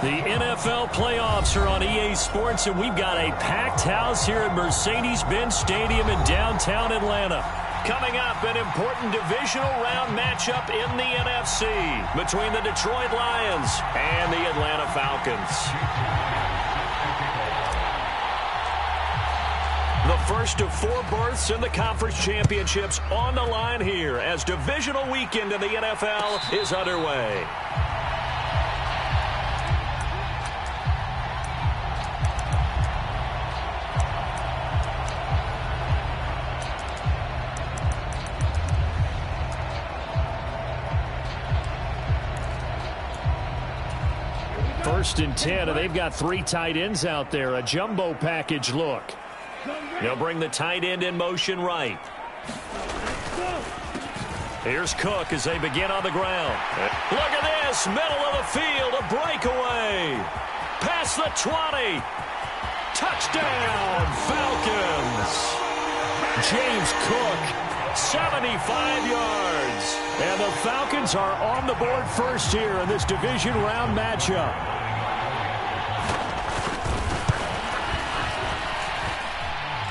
The NFL playoffs are on EA Sports, and we've got a packed house here at Mercedes-Benz Stadium in downtown Atlanta. Coming up, an important divisional round matchup in the NFC between the Detroit Lions and the Atlanta Falcons. The first of 4 berths in the conference championships on the line here as divisional weekend in the NFL is underway. First and 10, and they've got 3 tight ends out there. A jumbo package look. They'll bring the tight end in motion right. Here's Cook as they begin on the ground. Look at this, middle of the field, a breakaway. Past the 20. Touchdown, Falcons. James Cook, 75 yards. And the Falcons are on the board first here in this division round matchup.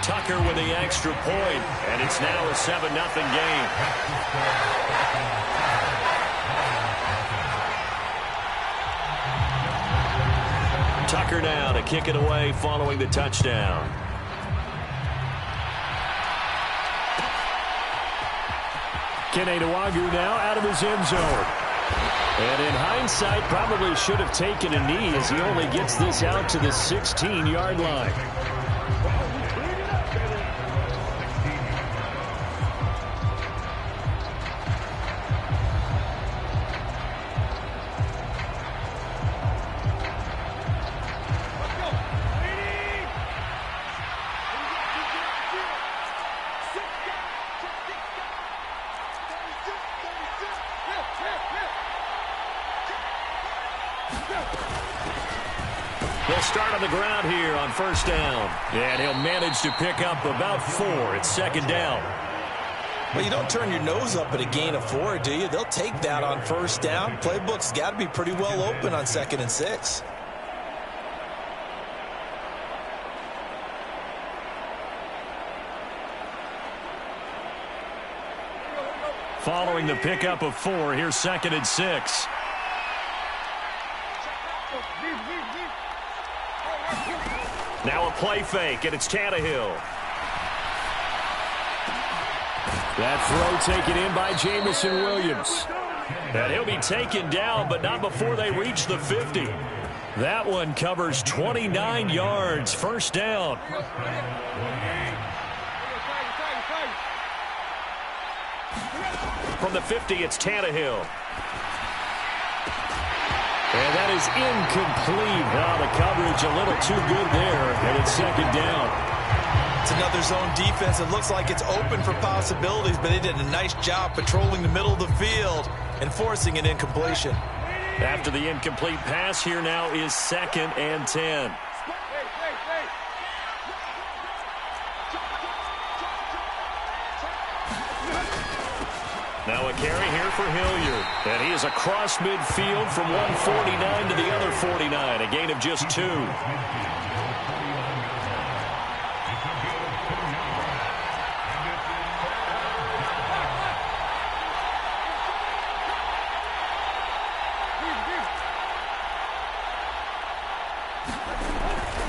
Tucker with the extra point, and it's now a 7-0 game. Tucker now to kick it away following the touchdown. Kene Nwagu now out of his end zone. And in hindsight, probably should have taken a knee as he only gets this out to the 16-yard line. They'll start on the ground here on first down. And he'll manage to pick up about 4. It's second down. Well, you don't turn your nose up at a gain of 4, do you? They'll take that on first down. Playbook's got to be pretty well open on 2nd and 6. Following the pickup of 4, here's 2nd and 6. Now a play fake, and it's Tannehill. That throw taken in by Jamison Williams. And he'll be taken down, but not before they reach the 50. That one covers 29 yards, first down. From the 50, it's Tannehill. And that is incomplete. Now the coverage a little too good there, and it's second down. It's another zone defense. It looks like it's open for possibilities, but they did a nice job patrolling the middle of the field and forcing an incompletion. After the incomplete pass, here now is 2nd and 10. Now a carry here for Hilliard. And he is across midfield from 149 to the other 49. A gain of just 2.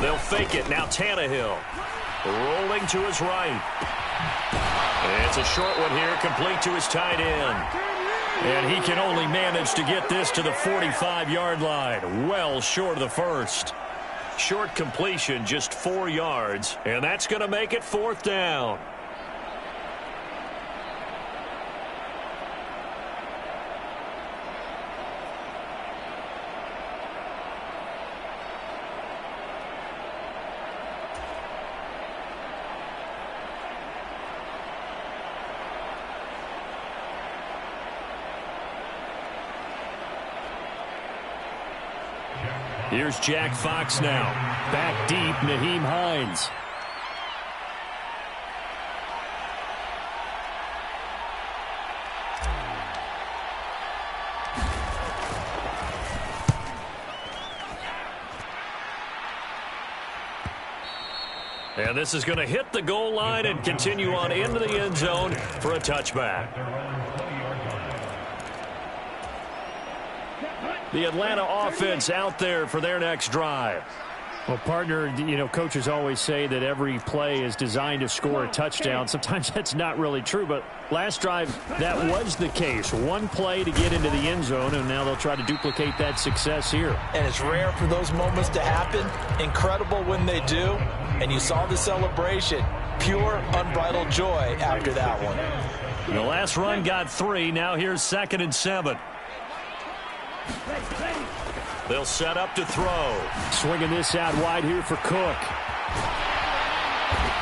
They'll fake it. Now Tannehill rolling to his right. It's a short one here, complete to his tight end. And he can only manage to get this to the 45-yard line, well short of the first. Short completion, just 4 yards, and that's going to make it 4th down. Here's Jack Fox now. Back deep, Naheem Hines. And this is going to hit the goal line and continue on into the end zone for a touchback. The Atlanta offense out there for their next drive. Well, partner, coaches always say that every play is designed to score a touchdown. Sometimes that's not really true, but last drive, that was the case. One play to get into the end zone, and now they'll try to duplicate that success here. And it's rare for those moments to happen. Incredible when they do. And you saw the celebration. Pure, unbridled joy after that one. The last run got 3. Now here's 2nd and 7. They'll set up to throw. Swinging this out wide here for Cook.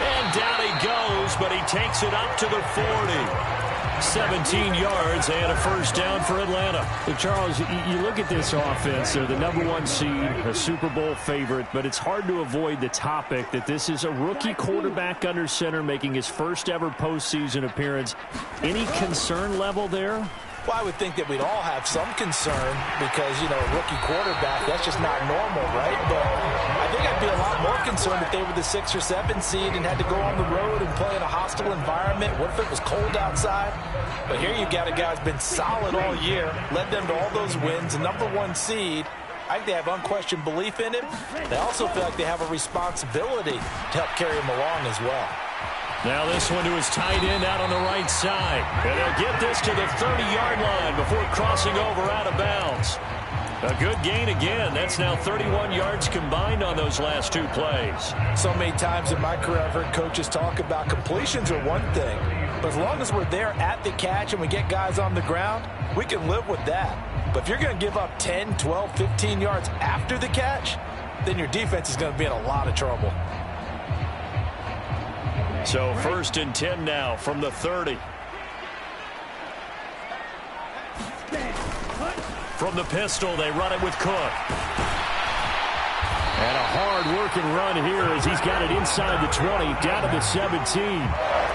And down he goes, but he takes it up to the 40. 17 yards and a first down for Atlanta. So Charles, you look at this offense, they're the #1 seed, a Super Bowl favorite, but it's hard to avoid the topic that this is a rookie quarterback under center making his first ever postseason appearance. Any concern level there? Well, I would think that we'd all have some concern because, a rookie quarterback, that's just not normal, right? But I think I'd be a lot more concerned if they were the 6 or 7 seed and had to go on the road and play in a hostile environment. What if it was cold outside? But here you got a guy who's been solid all year, led them to all those wins, #1 seed. I think they have unquestioned belief in him. They also feel like they have a responsibility to help carry him along as well. Now this one to his tight end out on the right side. And they'll get this to the 30-yard line before crossing over out of bounds. A good gain again. That's now 31 yards combined on those last 2 plays. So many times in my career I've heard coaches talk about completions are one thing. But as long as we're there at the catch and we get guys on the ground, we can live with that. But if you're going to give up 10, 12, 15 yards after the catch, then your defense is going to be in a lot of trouble. So 1st and 10 now from the 30. From the pistol, they run it with Cook. And a hard-working run here as he's got it inside the 20, down to the 17.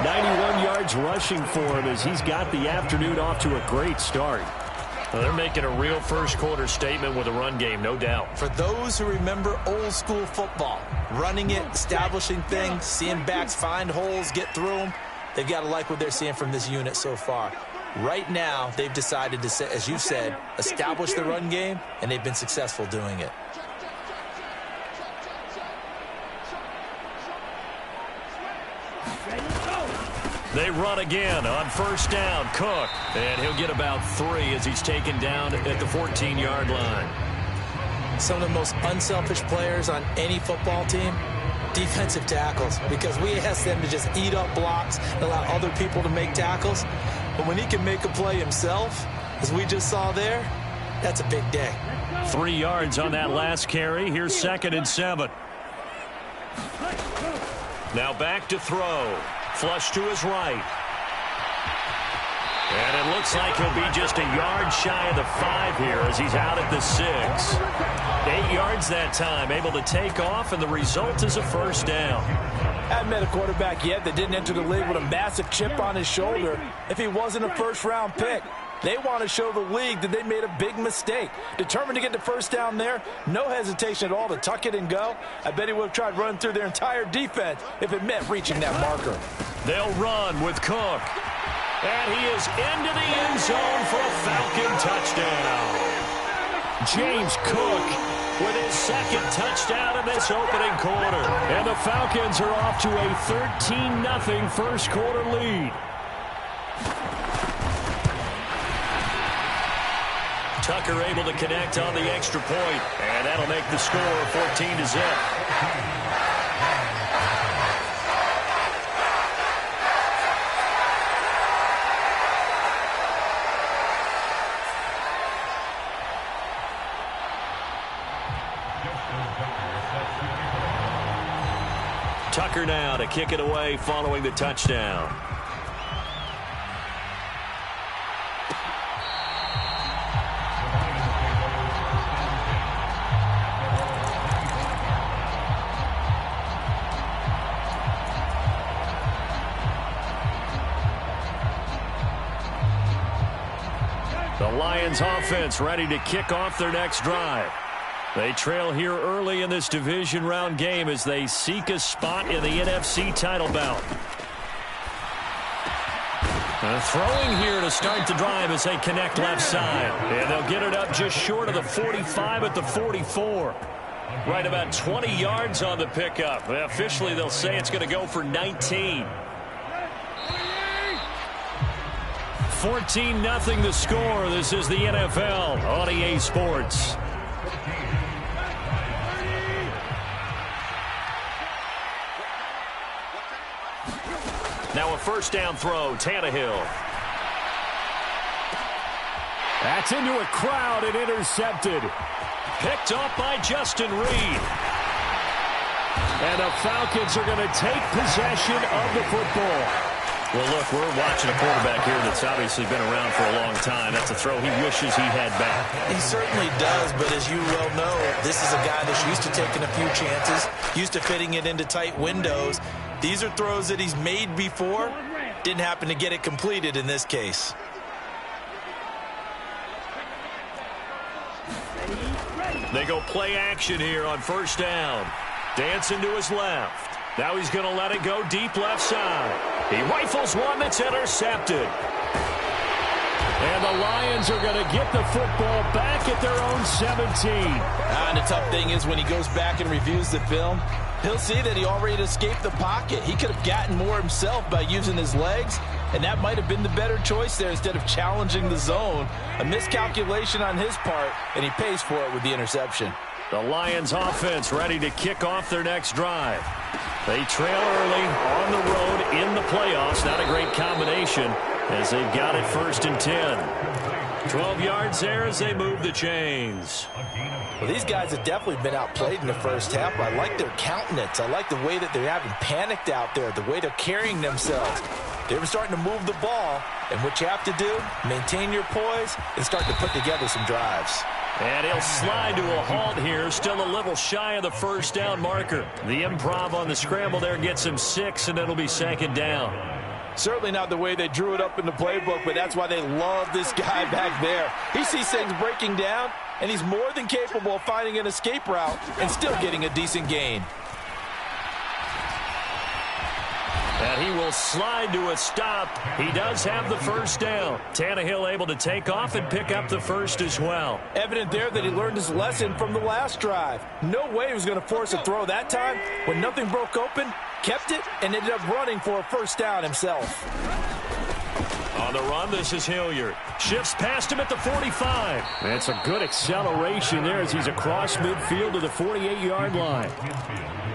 91 yards rushing for him as he's got the afternoon off to a great start. Well, they're making a real first-quarter statement with a run game, no doubt. For those who remember old-school football, running it, establishing things, seeing backs find holes, get through them, they've got to like what they're seeing from this unit so far. Right now, they've decided to, as you said, establish the run game, and they've been successful doing it. They run again on 1st down. Cook, and he'll get about 3 as he's taken down at the 14-yard line. Some of the most unselfish players on any football team, defensive tackles, because we ask them to just eat up blocks and allow other people to make tackles. But when he can make a play himself, as we just saw there, that's a big day. 3 yards on that last carry. Here's 2nd and 7. Now back to throw. Flush to his right. And it looks like he'll be just a yard shy of the 5 here as he's out at the 6. 8 yards that time, able to take off, and the result is a first down. I haven't met a quarterback yet that didn't enter the league with a massive chip on his shoulder if he wasn't a first-round pick. They want to show the league that they made a big mistake. Determined to get the first down there, no hesitation at all to tuck it and go. I bet he would have tried running through their entire defense if it meant reaching that marker. They'll run with Cook. And he is into the end zone for a Falcon touchdown. James Cook with his 2nd touchdown in this opening quarter. And the Falcons are off to a 13-0 first-quarter lead. Tucker able to connect on the extra point, and that'll make the score 14-0. Tucker now to kick it away following the touchdown. The Lions offense ready to kick off their next drive. They trail here early in this division round game as they seek a spot in the NFC title bout. Throwing here to start the drive as they connect left side. And they'll get it up just short of the 45 at the 44. Right about 20 yards on the pickup. Officially, they'll say it's going to go for 19. 14-0 the score. This is the NFL on EA Sports. Now a first down throw, Tannehill. That's into a crowd and intercepted. Picked off by Justin Reed. And the Falcons are going to take possession of the football. Well, look, we're watching a quarterback here that's obviously been around for a long time. That's a throw he wishes he had back. He certainly does, but as you well know, this is a guy that's used to taking a few chances, used to fitting it into tight windows. These are throws that he's made before. Didn't happen to get it completed in this case. They go play action here on first down. Dancing to his left. Now he's going to let it go deep left side. He rifles one that's intercepted. And the Lions are going to get the football back at their own 17. And the tough thing is when he goes back and reviews the film, he'll see that he already escaped the pocket. He could have gotten more himself by using his legs, and that might have been the better choice there instead of challenging the zone. A miscalculation on his part, and he pays for it with the interception. The Lions offense ready to kick off their next drive. They trail early on the road in the playoffs. Not a great combination as they've got it first and 10. 12 yards there as they move the chains. Well, these guys have definitely been outplayed in the first half. I like their countenance. I like the way that they're having panicked out there, the way they're carrying themselves. They were starting to move the ball, and what you have to do, maintain your poise and start to put together some drives. And he'll slide to a halt here, still a little shy of the first down marker. The improv on the scramble there gets him 6, and it'll be second down. Certainly not the way they drew it up in the playbook, but that's why they love this guy back there. He sees things breaking down, and he's more than capable of finding an escape route and still getting a decent gain. And he will slide to a stop. He does have the first down. Tannehill able to take off and pick up the first as well. Evident there that he learned his lesson from the last drive. No way he was going to force a throw that time. When nothing broke open, kept it, and ended up running for a first down himself. On the run, this is Hilliard. Shifts past him at the 45. That's a good acceleration there as he's across midfield to the 48-yard line.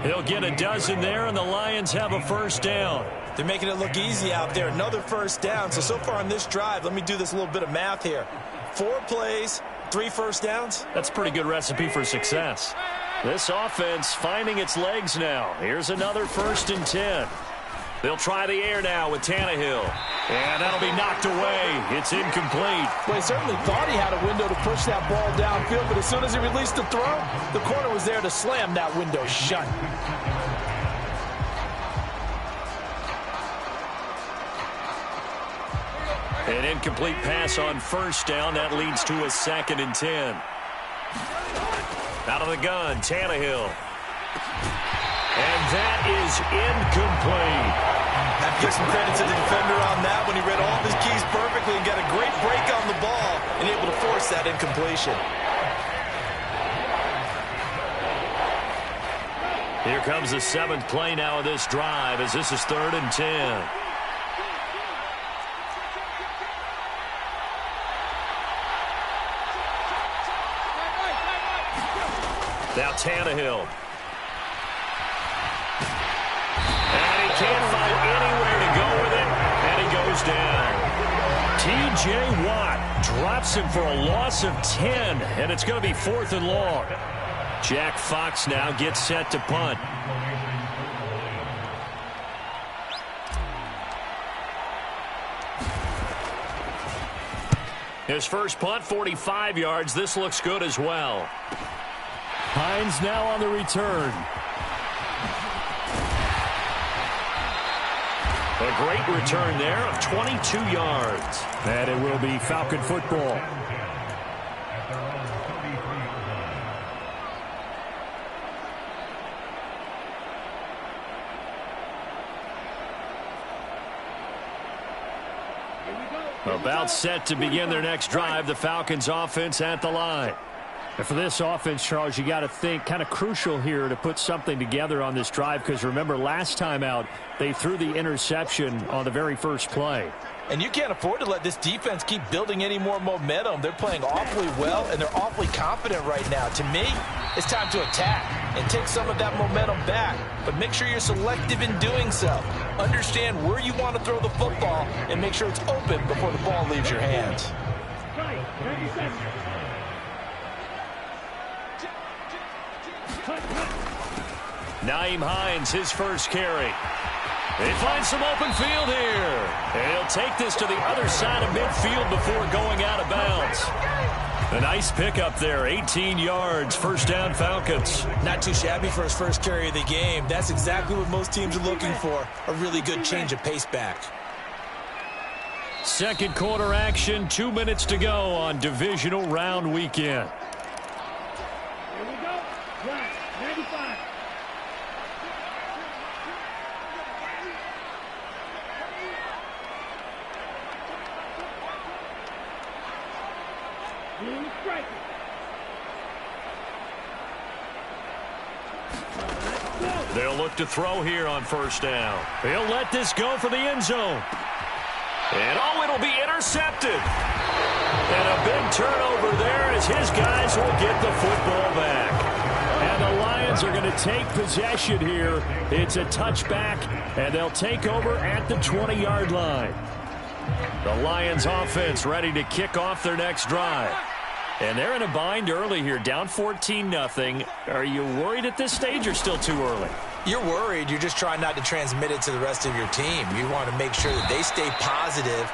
He'll get a dozen there, and the Lions have a first down. They're making it look easy out there. Another first down. So far on this drive, let me do this little bit of math here. 4 plays, 3 first downs. That's a pretty good recipe for success. This offense finding its legs now. Here's another first and 10. They'll try the air now with Tannehill. And that'll be knocked away. It's incomplete. Well, he certainly thought he had a window to push that ball downfield, but as soon as he released the throw, the corner was there to slam that window shut. An incomplete pass on first down. That leads to a second and 10. Out of the gun, Tannehill. And that is incomplete. I have to give some credit to the defender on that when he read all of his keys perfectly and got a great break on the ball and able to force that incompletion. Here comes the 7th play now of this drive as this is 3rd and 10. Now Tannehill. And he can't find anywhere to go with it, and he goes down. T.J. Watt drops him for a loss of 10, and it's going to be 4th and long. Jack Fox now gets set to punt. His first punt, 45 yards. This looks good as well. Hines now on the return. A great return there of 22 yards. And it will be Falcon football. About set to begin their next drive, the Falcons offense at the line. And for this offense, Charles, you got to think kind of crucial here to put something together on this drive, because remember last time out they threw the interception on the very first play. And you can't afford to let this defense keep building any more momentum. They're playing awfully well, and they're awfully confident right now. To me, it's time to attack and take some of that momentum back. But make sure you're selective in doing so. Understand where you want to throw the football and make sure it's open before the ball leaves your hands. Nyheim Hines, his first carry. They find some open field here. And he'll take this to the other side of midfield before going out of bounds. A nice pickup there, 18 yards, first down Falcons. Not too shabby for his first carry of the game. That's exactly what most teams are looking for, a really good change of pace back. Second quarter action, 2 minutes to go on divisional round weekend. Here we go. Right, 95. They'll look to throw here on first down. He'll let this go for the end zone. And it'll be intercepted. And a big turnover there as his guys will get the football back. And the Lions are going to take possession here. It's a touchback, and they'll take over at the 20-yard line. The Lions offense ready to kick off their next drive. And they're in a bind early here, down 14-0. Are you worried at this stage or still too early? You're worried. You're just trying not to transmit it to the rest of your team. You want to make sure that they stay positive.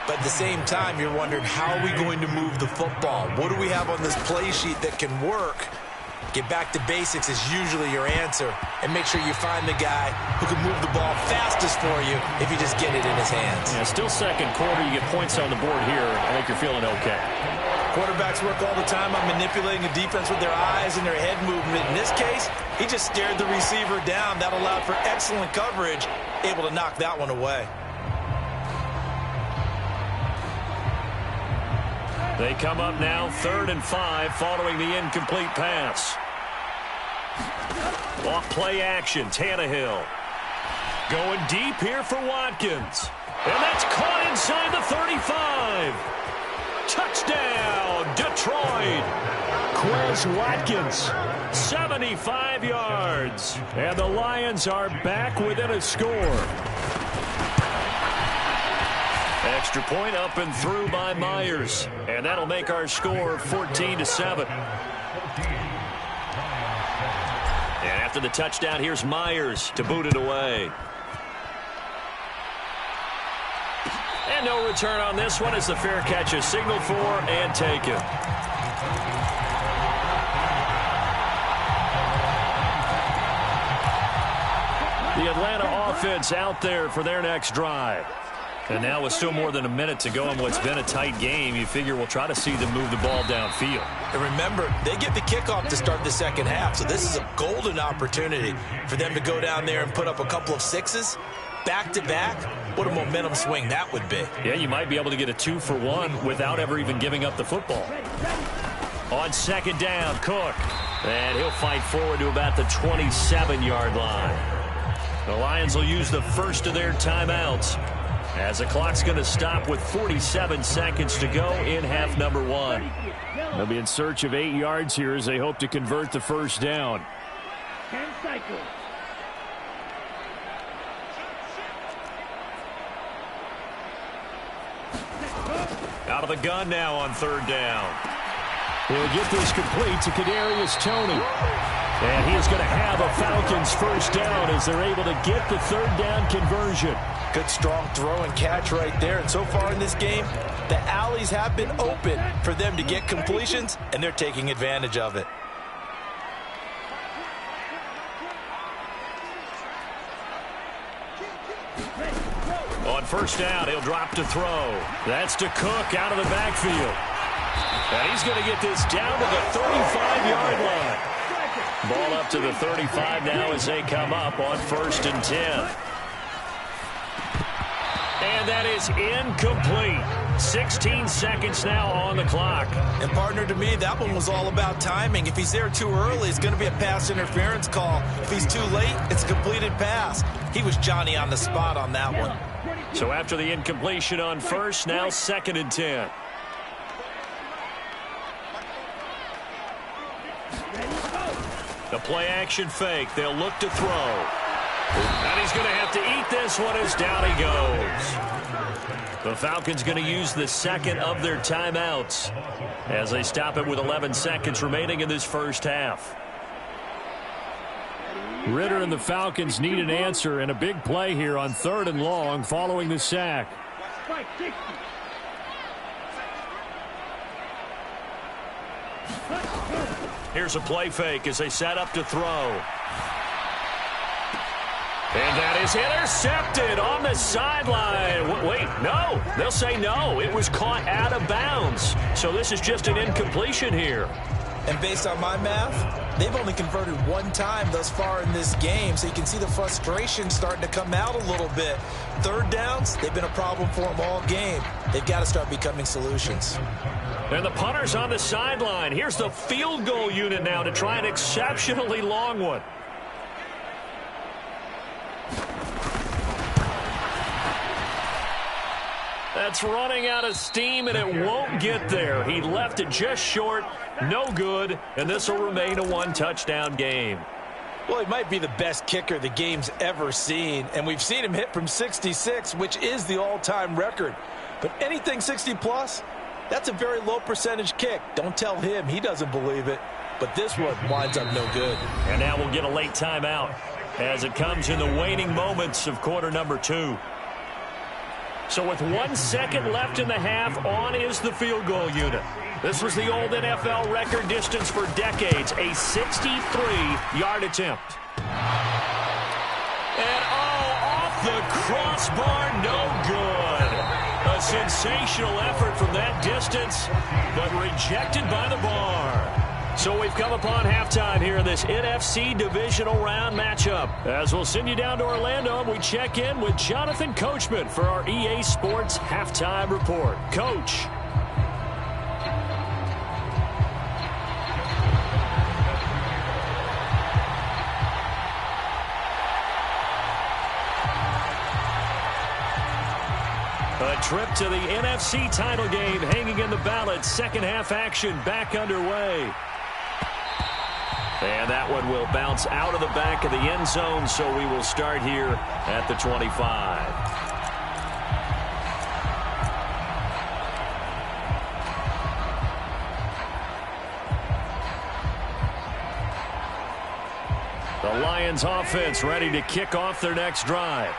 But at the same time, you're wondering, how are we going to move the football? What do we have on this play sheet that can work? Get back to basics is usually your answer. And make sure you find the guy who can move the ball fastest for you if you just get it in his hands. Yeah, still second quarter. You get points on the board here. I think you're feeling okay. Quarterbacks work all the time on manipulating a defense with their eyes and their head movement. In this case, he just stared the receiver down. That allowed for excellent coverage, able to knock that one away. They come up now 3rd and 5 following the incomplete pass. Off play action, Tannehill. Going deep here for Watkins. And that's caught inside the 35. Touchdown, Detroit. Quez Watkins. 75 yards. And the Lions are back within a score. Extra point up and through by Myers. And that'll make our score 14-7. And after the touchdown, here's Myers to boot it away. And no return on this one as the fair catch is signaled for and taken. The Atlanta offense out there for their next drive. And now with still more than a minute to go in what's been a tight game, you figure we'll try to see them move the ball downfield. And remember, they get the kickoff to start the second half, so this is a golden opportunity for them to go down there and put up a couple of sixes. Back-to-back, what a momentum swing that would be. Yeah, you might be able to get a 2-for-1 without ever even giving up the football. On second down, Cook. And he'll fight forward to about the 27-yard line. The Lions will use the first of their timeouts, as the clock's going to stop with 47 seconds to go in half number 1. They'll be in search of 8 yards here as they hope to convert the first down. 10 cycles. Out of the gun now on third down. He'll get this complete to Kadarius Toney. And he is going to have a Falcons first down as they're able to get the third down conversion. Good, strong throw and catch right there. And so far in this game, the alleys have been open for them to get completions, and they're taking advantage of it. On first down, he'll drop to throw. That's to Cook out of the backfield. And he's going to get this down to the 35-yard line. Ball up to the 35 now as they come up on 1st and 10. And that is incomplete. 16 seconds now on the clock. And partner, to me, that one was all about timing. If he's there too early, it's going to be a pass interference call. If he's too late, it's a completed pass. He was Johnny on the spot on that one. So after the incompletion on first, now 2nd and 10. The play action fake. They'll look to throw. And he's going to have to eat this one as down he goes. The Falcons going to use the second of their timeouts as they stop it with 11 seconds remaining in this first half. Ritter and the Falcons need an answer and a big play here on 3rd and long following the sack. Strike 60. Here's a play fake as they set up to throw. And that is intercepted on the sideline. Wait, no. They'll say no. It was caught out of bounds. So this is just an incompletion here. And based on my math, they've only converted one time thus far in this game, so you can see the frustration starting to come out a little bit. 3rd downs, they've been a problem for them all game. They've got to start becoming solutions. And the punter's on the sideline. Here's the field goal unit now to try an exceptionally long one. That's running out of steam, and it won't get there. He left it just short, no good, and this will remain a 1-touchdown game. Well, he might be the best kicker the game's ever seen, and we've seen him hit from 66, which is the all-time record. But anything 60-plus, that's a very low percentage kick. Don't tell him. He doesn't believe it. But this one winds up no good. And now we'll get a late timeout as it comes in the waning moments of quarter number 2. So with 1 second left in the half, on is the field goal unit. This was the old NFL record distance for decades, a 63-yard attempt. And off the crossbar, no good. A sensational effort from that distance, but rejected by the bar. So we've come upon halftime here in this NFC divisional round matchup. As we'll send you down to Orlando, and we check in with Jonathan Coachman for our EA Sports Halftime Report. Coach. A trip to the NFC title game hanging in the balance. Second half action back underway. And that one will bounce out of the back of the end zone, so we will start here at the 25. The Lions offense ready to kick off their next drive.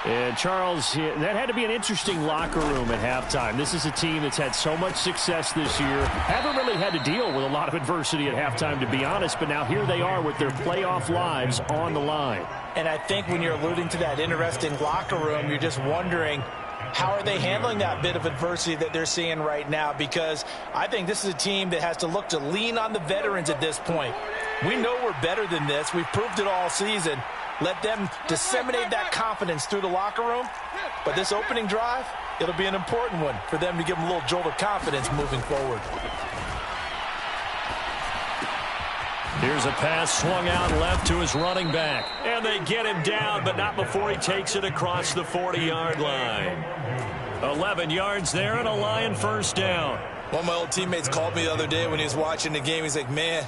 And, Charles, that had to be an interesting locker room at halftime. This is a team that's had so much success this year. Haven't really had to deal with a lot of adversity at halftime, to be honest. But now here they are with their playoff lives on the line. And I think when you're alluding to that interesting locker room, you're just wondering, how are they handling that bit of adversity that they're seeing right now? Because I think this is a team that has to look to lean on the veterans at this point. We know we're better than this. We've proved it all season. Let them disseminate that confidence through the locker room. But this opening drive, it'll be an important one for them to give them a little jolt of confidence moving forward. Here's a pass swung out left to his running back. And they get him down, but not before he takes it across the 40-yard line. 11 yards there and a Lion first down. One of my old teammates called me the other day when he was watching the game. He's like, man,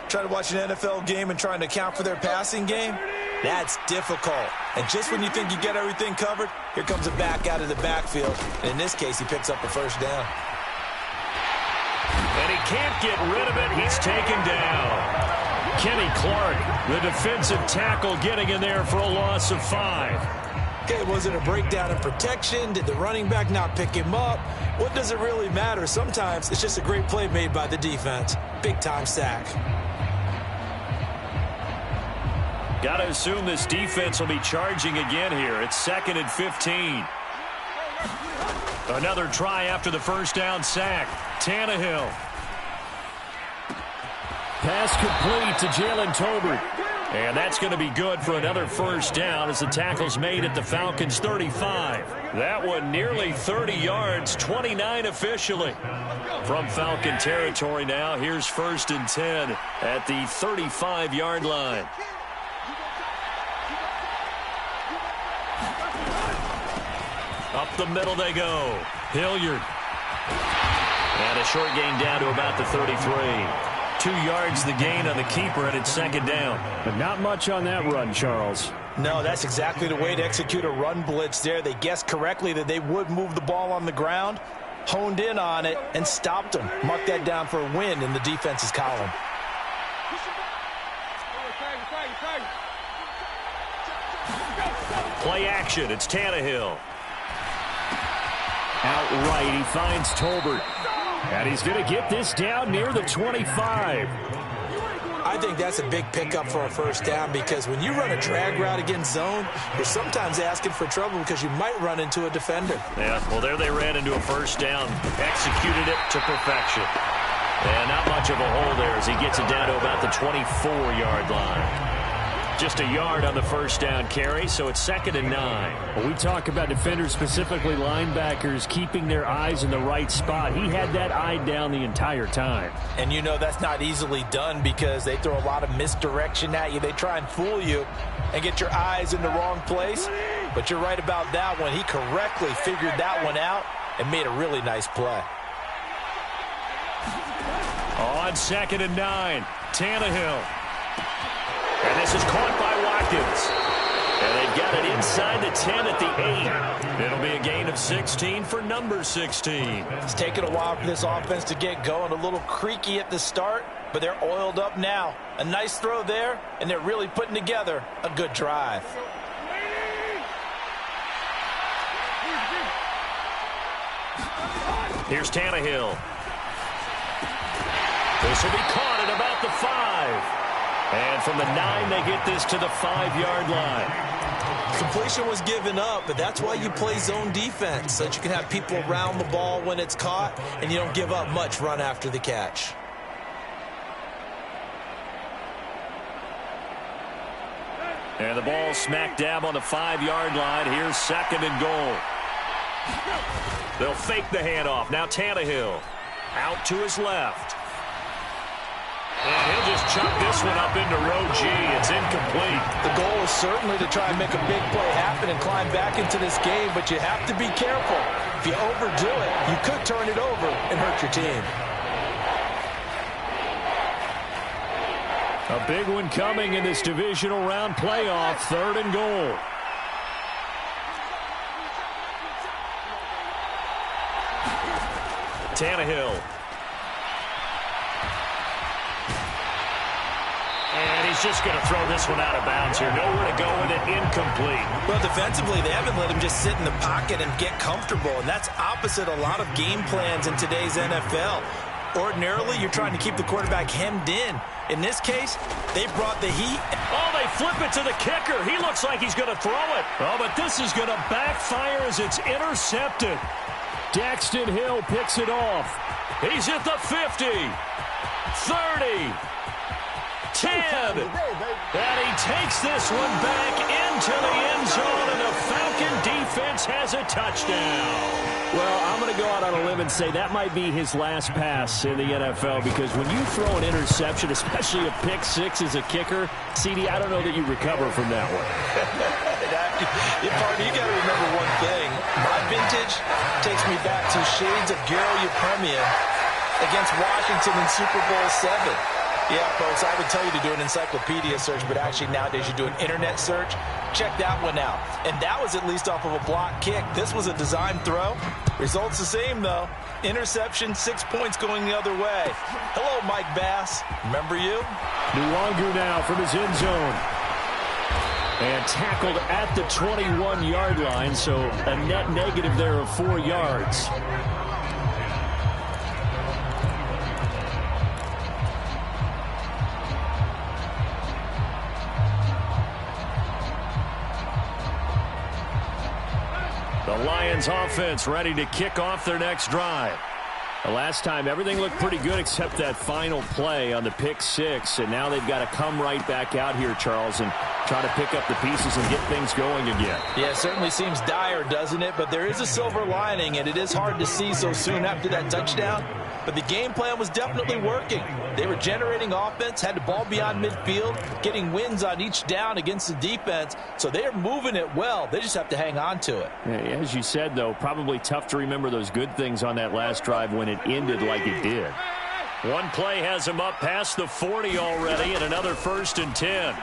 trying to watch an NFL game and trying to account for their passing game? That's difficult. And just when you think you get everything covered, here comes a back out of the backfield. And in this case, he picks up a first down. And he can't get rid of it. He's taken down. Kenny Clark, the defensive tackle, getting in there for a loss of 5. Okay, was it a breakdown in protection? Did the running back not pick him up? What does it really matter? Sometimes it's just a great play made by the defense. Big-time sack. Got to assume this defense will be charging again here. It's 2nd and 15. Another try after the first down sack. Tannehill. Pass complete to Jalen Tolbert. And that's going to be good for another first down as the tackle's made at the Falcons' 35. That one nearly 30 yards, 29 officially. From Falcon territory now, here's 1st and 10 at the 35-yard line. Up the middle they go. Hilliard. And a short gain down to about the 33. 2 yards the gain on the keeper, and it's 2nd down. But not much on that run, Charles. No, that's exactly the way to execute a run blitz there. They guessed correctly that they would move the ball on the ground, honed in on it, and stopped them. Mark that down for a win in the defense's column. Play action. It's Tannehill. Outright, he finds Tolbert. And he's going to get this down near the 25. I think that's a big pickup for a first down because when you run a drag route against zone, you're sometimes asking for trouble because you might run into a defender. Yeah, well, there they ran into a first down. Executed it to perfection. And not much of a hole there as he gets it down to about the 24-yard line. Just a yard on the first down carry, so it's 2nd and 9. Well, we talk about defenders, specifically linebackers, keeping their eyes in the right spot. He had that eye down the entire time. And you know that's not easily done because they throw a lot of misdirection at you. They try and fool you and get your eyes in the wrong place. But you're right about that one. He correctly figured that one out and made a really nice play. On 2nd and 9, Tannehill. And this is caught by Watkins. And they've got it inside the 10 at the 8. It'll be a gain of 16 for number 16. It's taken a while for this offense to get going. A little creaky at the start, but they're oiled up now. A nice throw there, and they're really putting together a good drive. Here's Tannehill. This will be caught at about the 5. And from the 9, they get this to the 5-yard line. Completion was given up, but that's why you play zone defense, so that you can have people around the ball when it's caught, and you don't give up much run after the catch. And the ball smack dab on the 5-yard line. Here's 2nd and goal. They'll fake the handoff. Now Tannehill out to his left. And he'll just chuck this one up into row G. It's incomplete. The goal is certainly to try and make a big play happen and climb back into this game, but you have to be careful. If you overdo it, you could turn it over and hurt your team. A big one coming in this divisional round playoff, 3rd and goal. Tannehill. And he's just going to throw this one out of bounds here. Nowhere to go with it. Incomplete. Well, defensively, they haven't let him just sit in the pocket and get comfortable, and that's opposite a lot of game plans in today's NFL. Ordinarily, you're trying to keep the quarterback hemmed in. In this case, they brought the heat. Oh, they flip it to the kicker. He looks like he's going to throw it. Oh, but this is going to backfire as it's intercepted. Daxton Hill picks it off. He's at the 50, 30, 10, and he takes this one back into the end zone, and the Falcon defense has a touchdown. Well, I'm going to go out on a limb and say that might be his last pass in the NFL, because when you throw an interception, especially a pick six as a kicker, CD, I don't know that you recover from that one. You got to remember one thing. My vintage takes me back to shades of Garo Yepremian against Washington in Super Bowl 7. Yeah, folks, I would tell you to do an encyclopedia search, but actually nowadays you do an internet search. Check that one out. And that was at least off of a block kick. This was a design throw. Results the same, though. Interception, 6 points going the other way. Hello, Mike Bass. Remember you? Nuwangu now from his end zone. And tackled at the 21-yard line, so a net negative there of 4 yards. The Lions offense ready to kick off their next drive. The last time, everything looked pretty good except that final play on the pick six. And now they've got to come right back out here, Charles, and try to pick up the pieces and get things going again. Yeah, it certainly seems dire, doesn't it? But there is a silver lining, and it is hard to see so soon after that touchdown. But the game plan was definitely working. They were generating offense, had the ball beyond midfield, getting wins on each down against the defense. So they are moving it well. They just have to hang on to it. Yeah, as you said, though, probably tough to remember those good things on that last drive when it ended like it did. One play has him up past the 40 already, and another 1st and 10.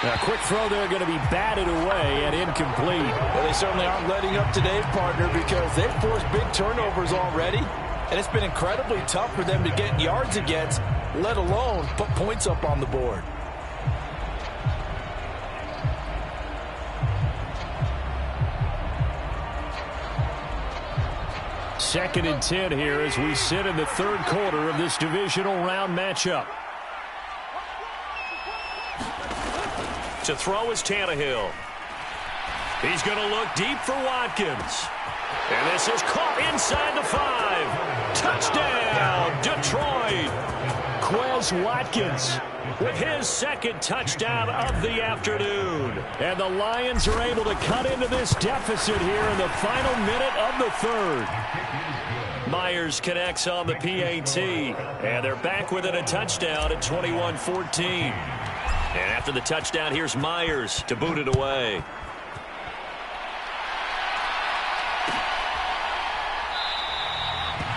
A quick throw there going to be batted away and incomplete. Well, they certainly aren't letting up today, partner, because they've forced big turnovers already. And it's been incredibly tough for them to get yards against, let alone put points up on the board. Second and 10 here as we sit in the third quarter of this divisional round matchup. To throw is Tannehill. He's going to look deep for Watkins. And this is caught inside the 5. Touchdown, Detroit. Quez Watkins With his second touchdown of the afternoon. And the Lions are able to cut into this deficit here in the final minute of the third. Myers connects on the PAT. And they're back within a touchdown at 21-14. And after the touchdown, here's Myers to boot it away.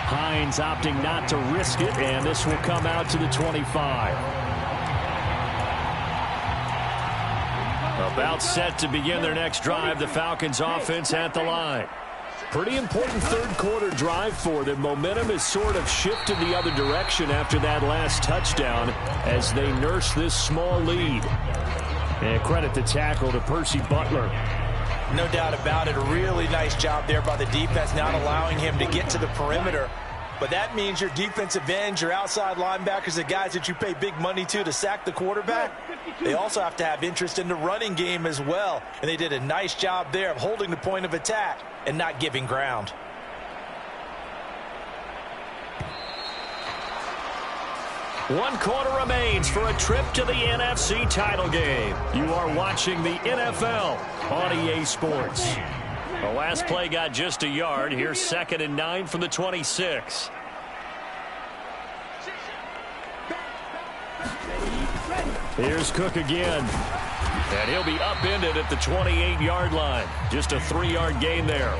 Hines opting not to risk it, and this will come out to the 25. About set to begin their next drive, the Falcons offense at the line. Pretty important third quarter drive for them. Momentum has sort of shifted the other direction after that last touchdown as they nurse this small lead. And credit the tackle to Percy Butler. No doubt about it. A really nice job there by the defense, not allowing him to get to the perimeter. But that means your defensive ends, your outside linebackers, the guys that you pay big money to sack the quarterback, they also have to have interest in the running game as well. And they did a nice job there of holding the point of attack and not giving ground. One quarter remains for a trip to the NFC title game. You are watching the NFL on EA Sports. The last play got just a yard. Here's 2nd and 9 from the 26. Here's Cook again. And he'll be upended at the 28-yard line. Just a 3-yard gain there.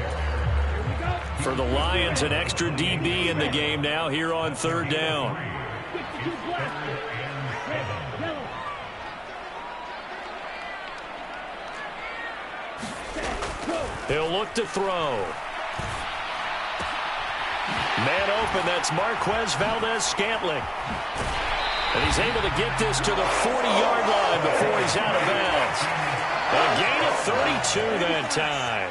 For the Lions, an extra DB in the game now here on 3rd down. He'll look to throw. Man open, that's Marquez Valdez-Scantling. And he's able to get this to the 40-yard line before he's out of bounds. A gain of 32 that time.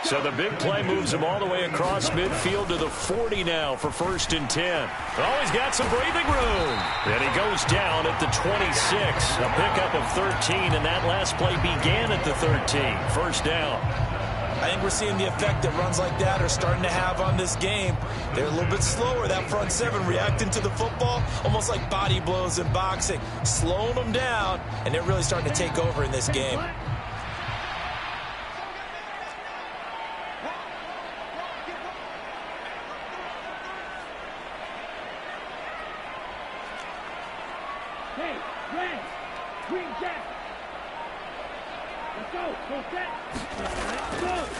So the big play moves him all the way across midfield to the 40 now for 1st and 10. Oh, he's got some breathing room. And he goes down at the 26. A pickup of 13, and that last play began at the 13. 1st down. I think we're seeing the effect that runs like that are starting to have on this game. They're a little bit slower, that front seven, reacting to the football, almost like body blows in boxing, slowing them down, and they're really starting to take over in this game. Hey, red, green jacket. Let's go, go set.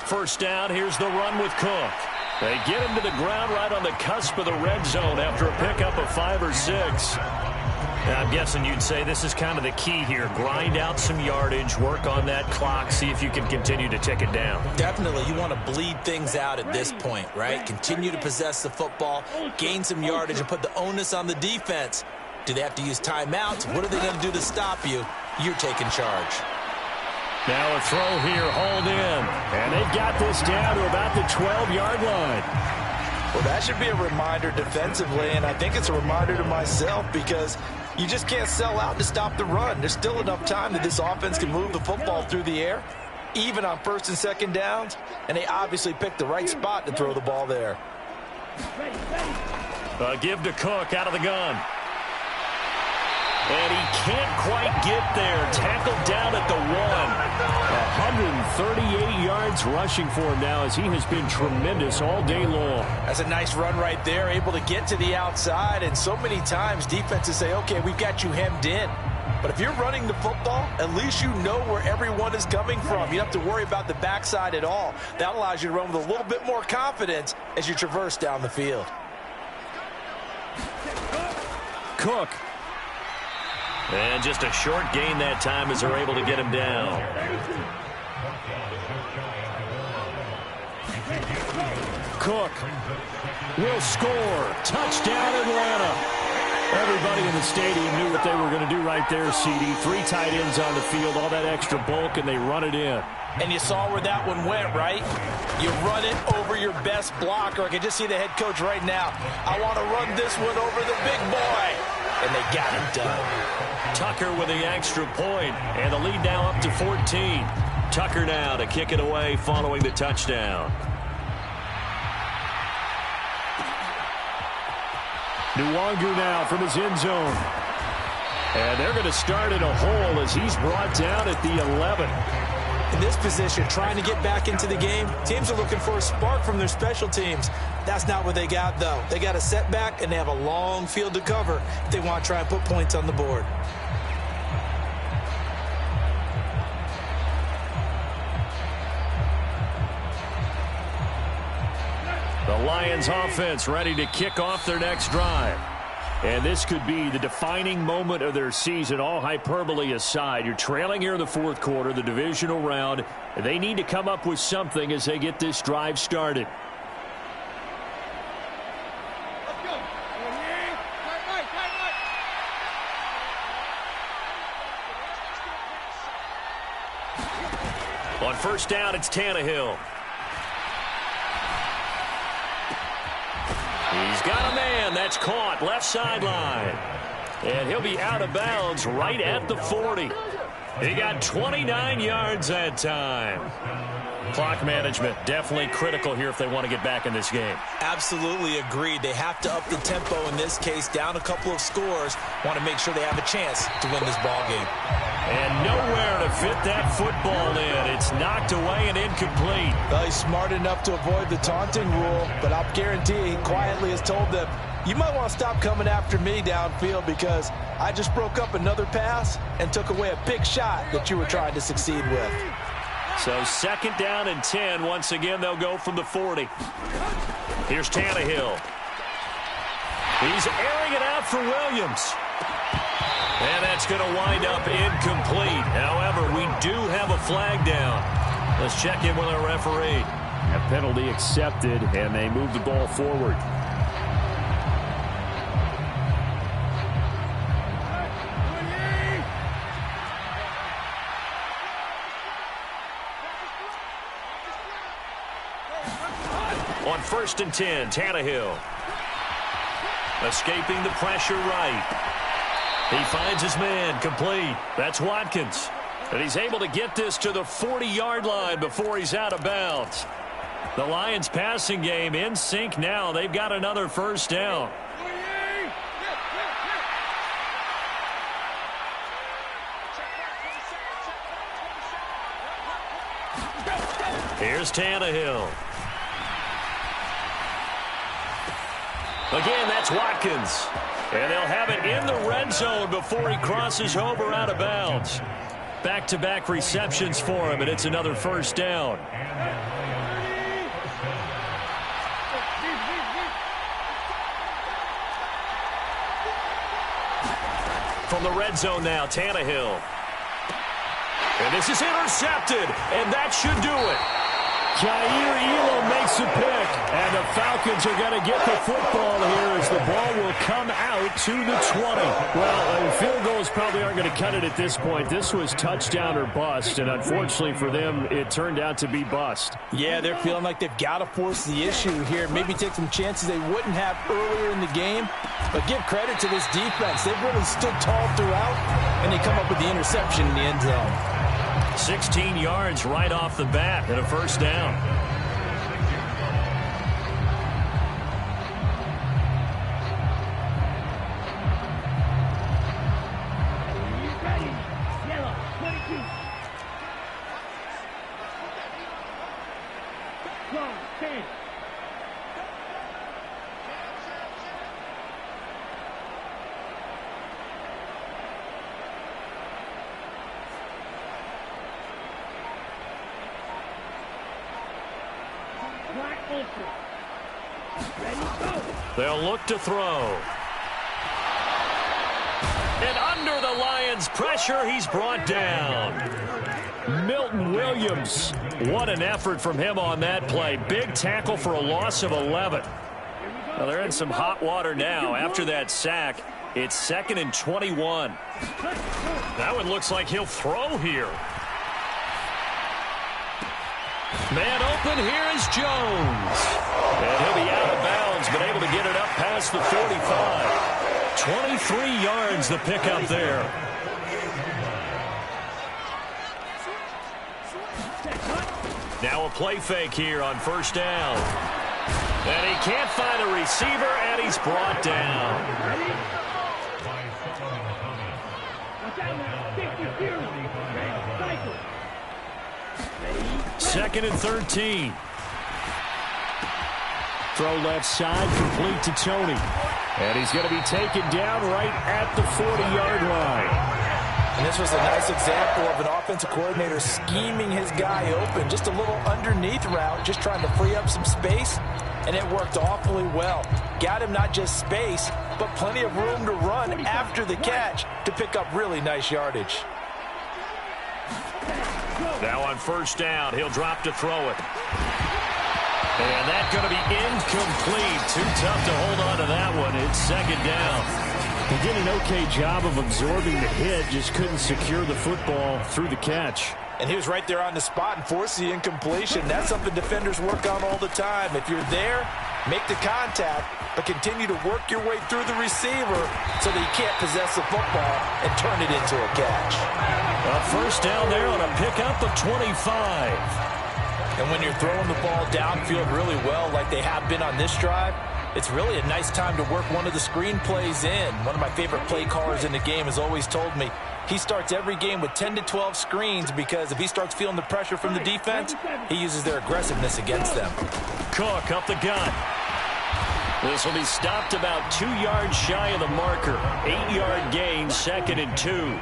First down, here's the run with Cook. They get him to the ground right on the cusp of the red zone after a pickup of 5 or 6. I'm guessing you'd say this is kind of the key here. Grind out some yardage, work on that clock, see if you can continue to tick it down. Definitely. You want to bleed things out at this point, right? Continue to possess the football, gain some yardage, and put the onus on the defense. Do they have to use timeouts? What are they going to do to stop you? You're taking charge. Now a throw here, hauled in. And they've got this down to about the 12-yard line. Well, that should be a reminder defensively, and I think it's a reminder to myself because you just can't sell out to stop the run. There's still enough time that this offense can move the football through the air. even on first and second downs, and they obviously picked the right spot to throw the ball there. Give to Cook out of the gun. And he can't quite get there. Tackled down at the 138 yards rushing for him now as he has been tremendous all day long. That's a nice run right there, able to get to the outside. And so many times defenses say, okay, we've got you hemmed in. But if you're running the football, at least you know where everyone is coming from. You don't have to worry about the backside at all. That allows you to run with a little bit more confidence as you traverse down the field. Cook. And just a short gain that time as they're able to get him down. Cook will score. Touchdown, Atlanta. Everybody in the stadium knew what they were going to do right there, CD. 3 tight ends on the field, all that extra bulk, and they run it in. And you saw where that one went, right? You run it over your best blocker. I can just see the head coach right now. I want to run this one over the big boy. And they got it done. Tucker with the extra point, and the lead now up to 14. Tucker now to kick it away following the touchdown. Nwangu now from his end zone. And they're going to start in a hole as he's brought down at the 11. In this position, trying to get back into the game, teams are looking for a spark from their special teams. That's not what they got, though. They got a setback, and they have a long field to cover if they want to try and put points on the board. The Lions offense ready to kick off their next drive. And this could be the defining moment of their season, all hyperbole aside. You're trailing here in the fourth quarter, the divisional round. They need to come up with something as they get this drive started. Let's go. On first down, it's Tannehill. He's got a man. That's caught. Left sideline. And he'll be out of bounds right at the 40. He got 29 yards that time. Clock management definitely critical here if they want to get back in this game. Absolutely agreed. They have to up the tempo in this case, down a couple of scores. Want to make sure they have a chance to win this ball game. And nowhere to fit that football in. It's knocked away and incomplete. Well, he's smart enough to avoid the taunting rule, but I'll guarantee he quietly has told them, you might want to stop coming after me downfield because I just broke up another pass and took away a big shot that you were trying to succeed with. So second down and 10. Once again, they'll go from the 40. Here's Tannehill. He's airing it out for Williams. And that's going to wind up incomplete. However, we do have a flag down. Let's check in with our referee. A penalty accepted, and they move the ball forward. On first and 10, Tannehill. Escaping the pressure right. He finds his man, complete. That's Watkins. And he's able to get this to the 40-yard line before he's out of bounds. The Lions passing game in sync now. They've got another first down. Here's Tannehill. Again, that's Watkins. And they'll have it in the red zone before he crosses over out of bounds. Back-to-back receptions for him, and it's another first down. From the red zone now, Tannehill. And this is intercepted, and that should do it. Jair Elam makes a pick, and the Falcons are going to get the football here as the ball will come out to the 20. Well, field goals probably aren't going to cut it at this point. This was touchdown or bust, and unfortunately for them, it turned out to be bust. Yeah, they're feeling like they've got to force the issue here, maybe take some chances they wouldn't have earlier in the game. But give credit to this defense. They've really stood tall throughout, and they come up with the interception in the end zone. 16 yards right off the bat and a first down. Ready. Yellow. 22. Long. 10. Black ultra. Ready, go. They'll look to throw. And under the Lions' pressure, he's brought down. Milton Williams. What an effort from him on that play. Big tackle for a loss of 11. Well, they're in some hot water now. After that sack, it's 2nd and 21. That one looks like he'll throw here. Man open, here is Jones. And he'll be out of bounds, but able to get it up past the 45. 23 yards the pickup there. Now a play fake here on first down. And he can't find a receiver, and he's brought down. Second and 13. Throw left side, complete to Tony. And he's going to be taken down right at the 40-yard line. And this was a nice example of an offensive coordinator scheming his guy open. Just a little underneath route, just trying to free up some space, and it worked awfully well. Got him not just space, but plenty of room to run after the catch to pick up really nice yardage. Now on first down, he'll drop to throw it. And that's going to be incomplete. Too tough to hold on to that one. It's second down. He did an okay job of absorbing the hit, just couldn't secure the football through the catch. And he was right there on the spot and forced the incompletion. That's something defenders work on all the time. If you're there, make the contact, but continue to work your way through the receiver so that you can't possess the football and turn it into a catch. A first down there on a pickup of 25. And when you're throwing the ball downfield really well like they have been on this drive, it's really a nice time to work one of the screen plays in. One of my favorite play callers in the game has always told me he starts every game with 10 to 12 screens because if he starts feeling the pressure from the defense, he uses their aggressiveness against them. Cook up the gut. This will be stopped about 2 yards shy of the marker. 8-yard gain, 2nd and 2.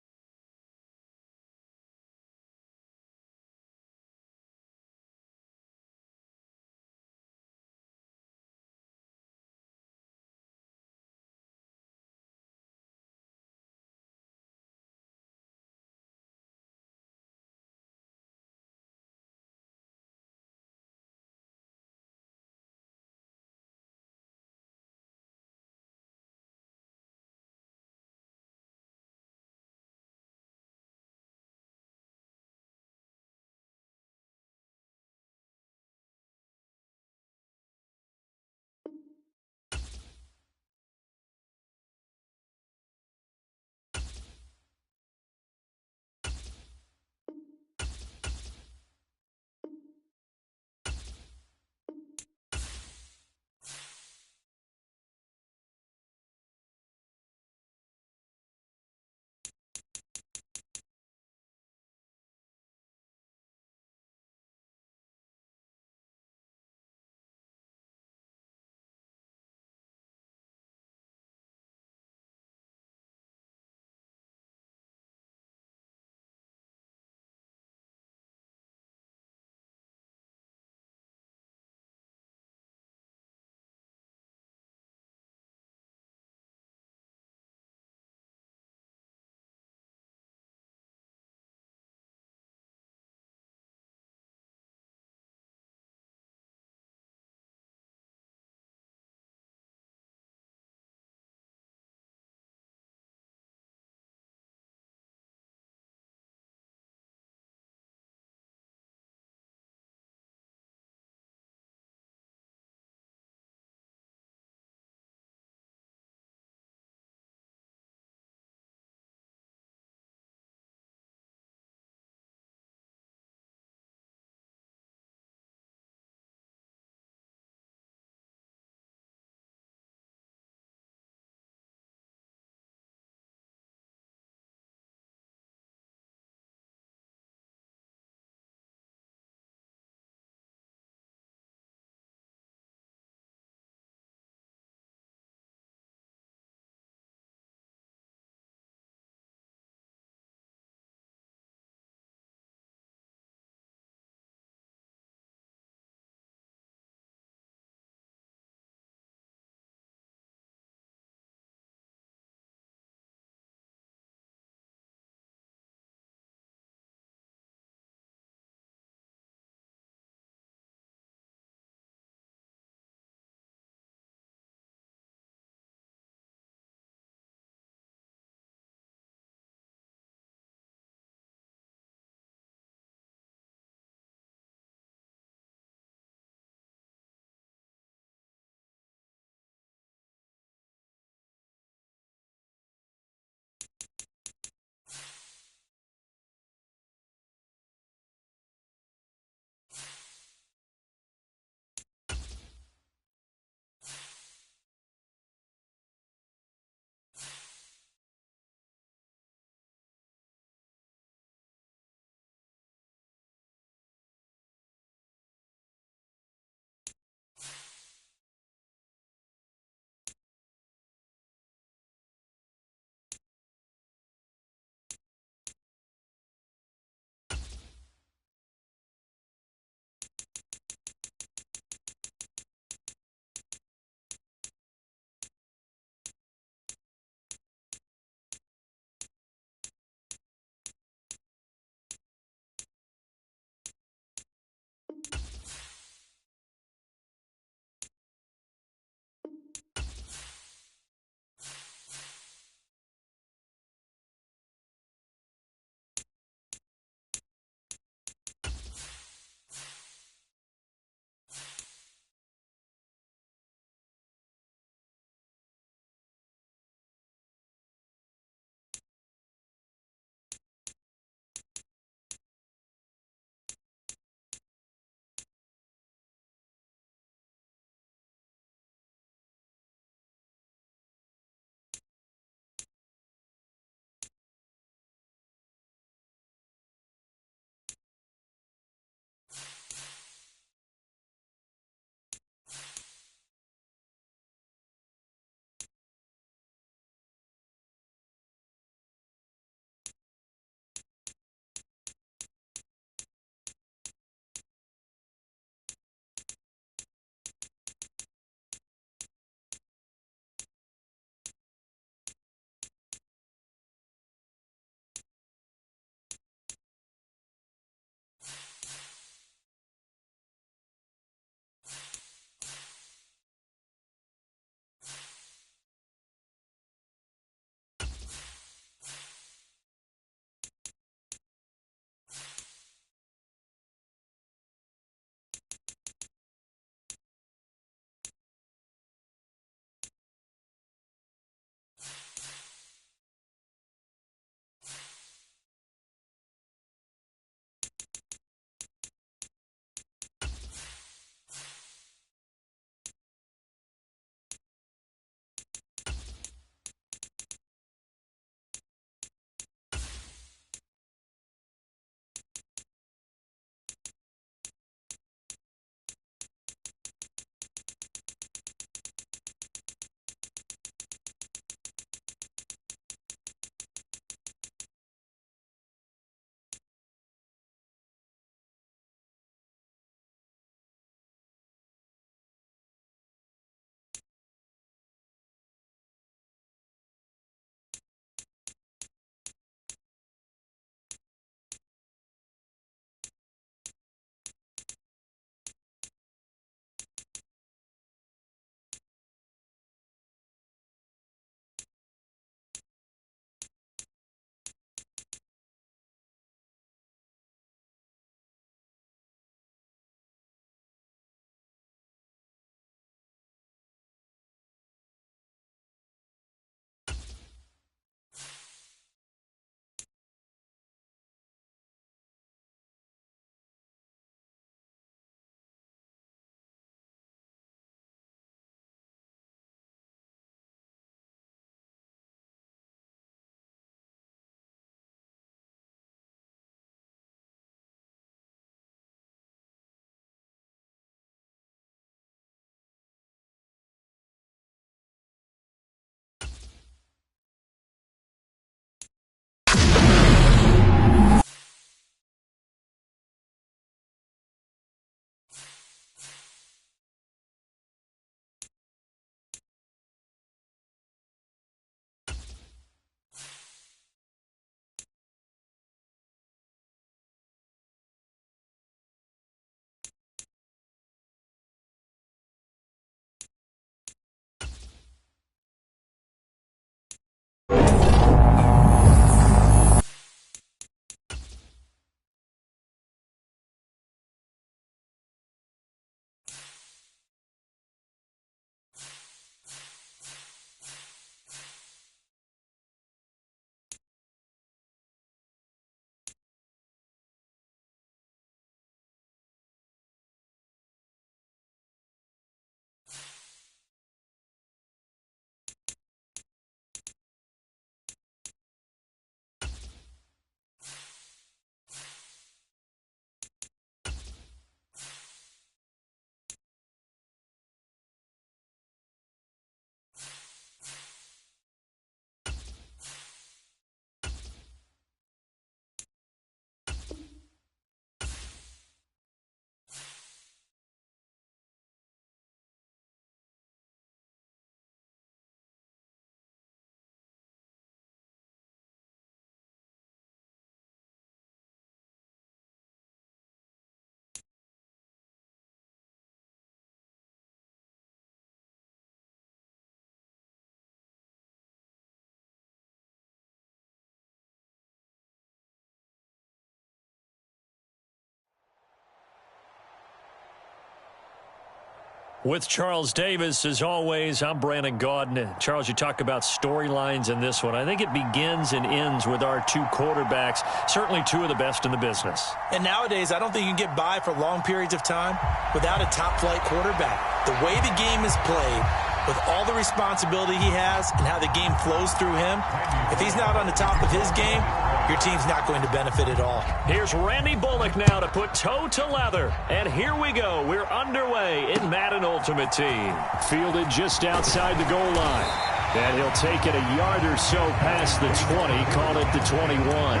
With Charles Davis, as always, I'm Brandon Gaudin. Charles, you talk about storylines in this one. I think it begins and ends with our two quarterbacks, certainly two of the best in the business. And nowadays, I don't think you can get by for long periods of time without a top-flight quarterback. The way the game is played, with all the responsibility he has and how the game flows through him, if he's not on the top of his game, your team's not going to benefit at all. Here's Randy Bullock now to put toe to leather. And here we go. We're underway in Madden Ultimate Team. Fielded just outside the goal line. And he'll take it a yard or so past the 20, call it the 21.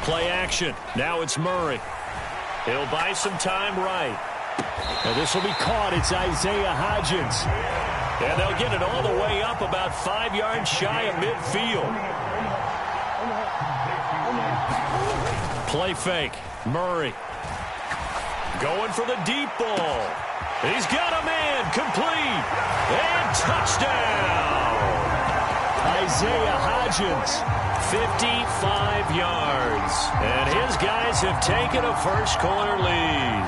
Play action. Now it's Murray. He'll buy some time right. And this will be caught. It's Isaiah Hodgins. And they'll get it all the way up about 5 yards shy of midfield. Play fake. Murray. Going for the deep ball. He's got a man. Complete. And touchdown. Isaiah Hodgins. 55 yards. And his guys have taken a first-quarter lead.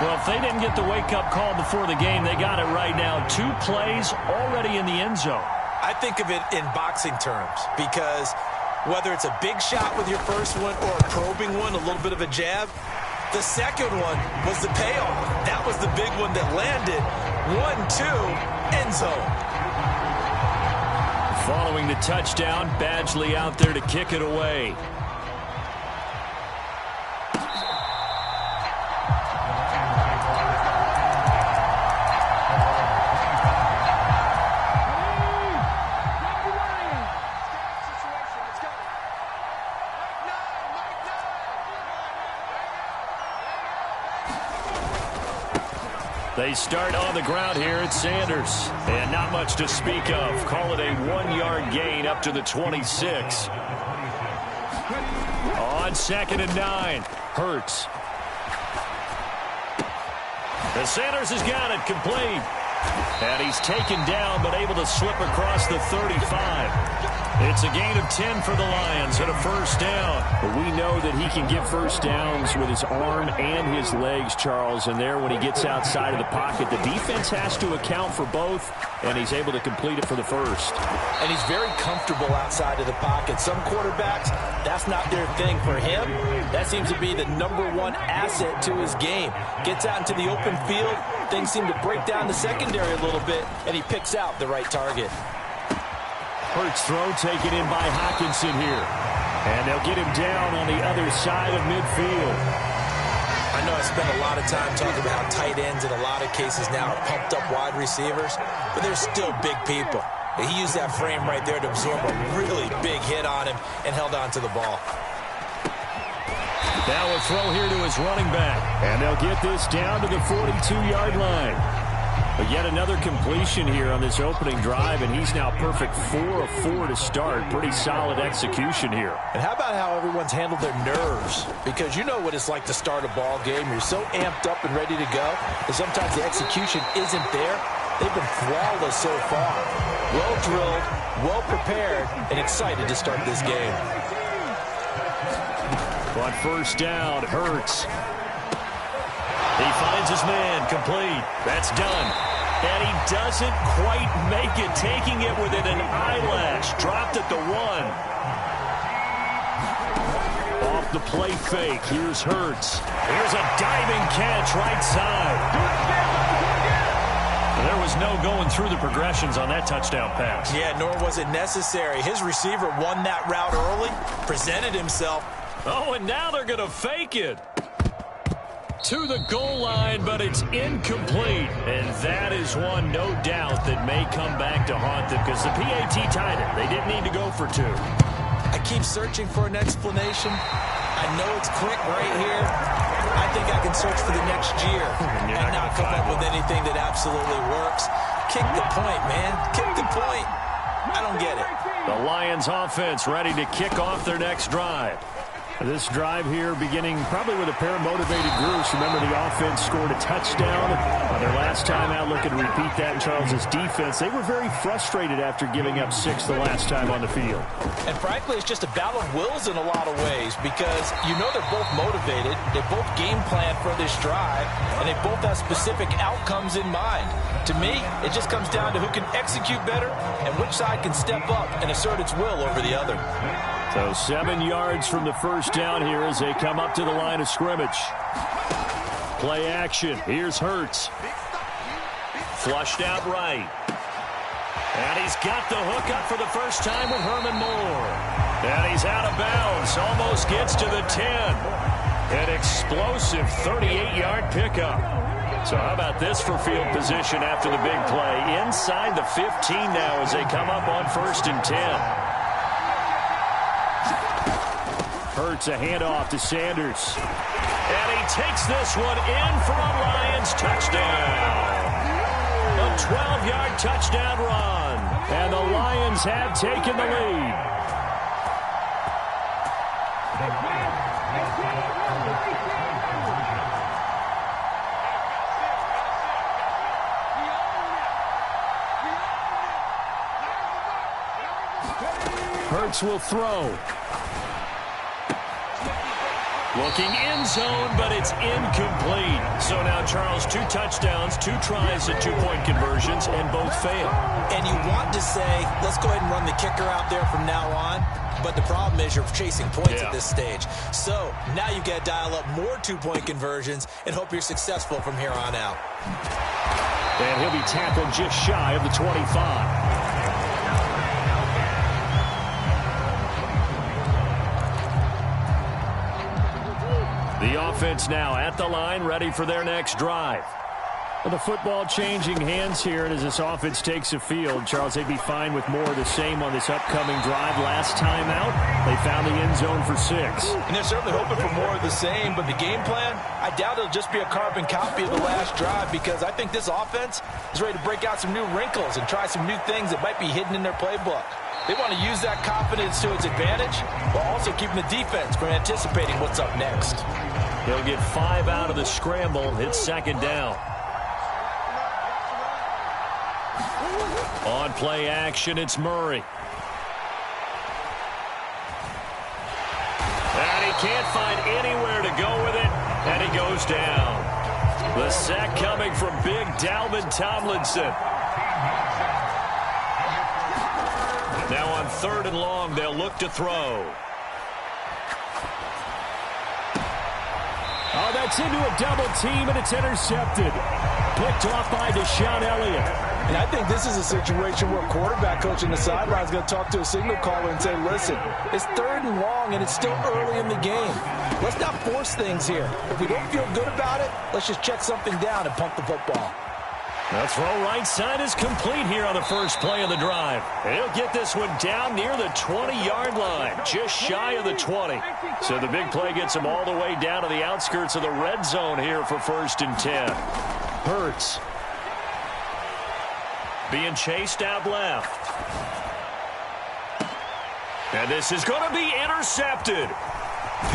Well, if they didn't get the wake-up call before the game, they got it right now. 2 plays already in the end zone. I think of it in boxing terms because whether it's a big shot with your first one or a probing one, a little bit of a jab, the second one was the payoff. That was the big one that landed. 1-2, end zone. Following the touchdown, Badgley out there to kick it away. They start on the ground here at Sanders. And not much to speak of. Call it a 1-yard gain up to the 26. On 2nd and 9. Hurts. And Sanders has got it complete. And he's taken down but able to slip across the 35. It's a gain of 10 for the Lions and a first down. But we know that he can get first downs with his arm and his legs, Charles. And there, when he gets outside of the pocket, the defense has to account for both, and he's able to complete it for the first. And he's very comfortable outside of the pocket. Some quarterbacks, that's not their thing. For him, that seems to be the #1 asset to his game. Gets out into the open field, things seem to break down the secondary a little bit, and he picks out the right target. Hurts throw taken in by Hockenson here. And they'll get him down on the other side of midfield. I know I spent a lot of time talking about how tight ends in a lot of cases now are pumped up wide receivers, but they're still big people. He used that frame right there to absorb a really big hit on him and held on to the ball. Now a throw here to his running back. And they'll get this down to the 42-yard line. But yet another completion here on this opening drive, and he's now perfect 4 of 4 to start. Pretty solid execution here. And how about how everyone's handled their nerves? Because you know what it's like to start a ball game. You're so amped up and ready to go, and sometimes the execution isn't there. They've been flawless so far. Well drilled, well prepared, and excited to start this game. On first down, Hurts. He finds his man, complete. That's done. And he doesn't quite make it, taking it within an eyelash. Dropped at the 1. Off the play fake, here's Hurts. Here's a diving catch right side. There was no going through the progressions on that touchdown pass. Yeah, nor was it necessary. His receiver won that route early, presented himself. Oh, and now they're going to fake it. To the goal line, but it's incomplete. And that is one, no doubt, that may come back to haunt them because the PAT tied it. They didn't need to go for 2. I keep searching for an explanation. I know it's quick right here. I think I can search for the next year and not come up with anything that absolutely works. Kick the point, man. Kick the point. I don't get it. The Lions offense ready to kick off their next drive. This drive here beginning probably with a pair of motivated groups. Remember, the offense scored a touchdown on their last time out. Looking to repeat that in Charles's defense. They were very frustrated after giving up 6 the last time on the field. And frankly, it's just a battle of wills in a lot of ways because you know they're both motivated. They both game plan for this drive, and they both have specific outcomes in mind. To me, it just comes down to who can execute better and which side can step up and assert its will over the other. So 7 yards from the first down here as they come up to the line of scrimmage. Play action. Here's Hurts. Flushed out right. And he's got the hook up for the first time with Herman Moore. And he's out of bounds. Almost gets to the 10. An explosive 38-yard pickup. So how about this for field position after the big play? Inside the 15 now as they come up on 1st and 10. Hurts a handoff to Sanders. And he takes this one in for a Lions touchdown. A 12-yard touchdown run. And the Lions have taken the lead. Hurts will throw. Looking end zone, but it's incomplete. So now, Charles, 2 touchdowns, 2 tries at 2-point conversions, and both fail. And you want to say, let's go ahead and run the kicker out there from now on. But the problem is you're chasing points at this stage. So now you got to dial up more 2-point conversions and hope you're successful from here on out. And he'll be tackled just shy of the 25. The offense now at the line, ready for their next drive. Well, the football changing hands here, and as this offense takes the field, Charles, they'd be fine with more of the same on this upcoming drive. Last time out, they found the end zone for 6. And they're certainly hoping for more of the same, but the game plan, I doubt it'll just be a carbon copy of the last drive because I think this offense is ready to break out some new wrinkles and try some new things that might be hidden in their playbook. They want to use that confidence to its advantage, while also keeping the defense from anticipating what's up next. He'll get 5 out of the scramble. It's 2nd down. On play action, it's Murray. And he can't find anywhere to go with it, and he goes down. The sack coming from big Dalvin Tomlinson. Now on 3rd and long, they'll look to throw. Oh, that's into a double team, and it's intercepted. Picked off by Deshaun Elliott. And I think this is a situation where quarterback coach in the sideline is going to talk to a signal caller and say, listen, it's 3rd and long, and it's still early in the game. Let's not force things here. If we don't feel good about it, let's just check something down and pump the football. The throw right side is complete here on the first play of the drive. He'll get this one down near the 20-yard line, just shy of the 20. So the big play gets him all the way down to the outskirts of the red zone here for 1st and 10. Hurts. Being chased out left. And this is going to be intercepted.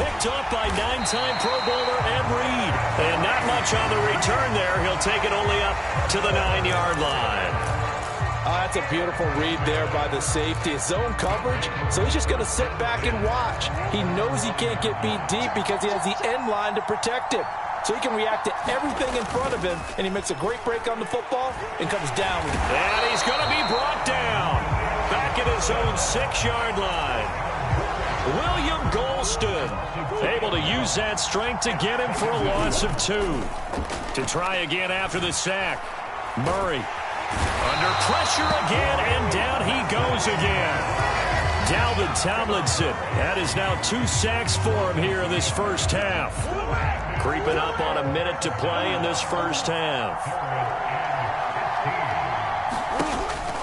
Picked up by 9-time Pro Bowler Ed Reed. And not much on the return there. He'll take it only up to the 9-yard line. That's a beautiful read there by the safety. It's zone coverage, so he's just going to sit back and watch. He knows he can't get beat deep because he has the end line to protect him. So he can react to everything in front of him, and he makes a great break on the football and comes down. And he's going to be brought down. Back at his own 6-yard line. William Golston able to use that strength to get him for a loss of 2. To try again after the sack. Murray under pressure again, and down he goes again. Dalvin Tomlinson. That is now 2 sacks for him here in this first half. Creeping up on a minute to play in this first half.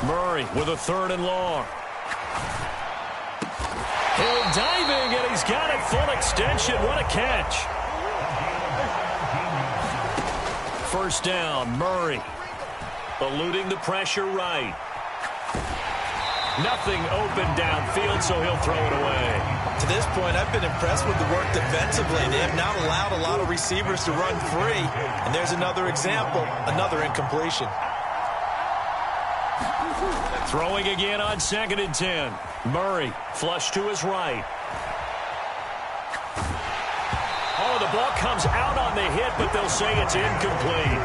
Murray with a 3rd and long. Hill diving, and he's got it full extension. What a catch. 1st down, Murray. Eluding the pressure right. Nothing open downfield, so he'll throw it away. To this point, I've been impressed with the work defensively. They have not allowed a lot of receivers to run free. And there's another example, another incompletion. Throwing again on 2nd and 10. Murray, flush to his right. Oh, the ball comes out on the hit, but they'll say it's incomplete.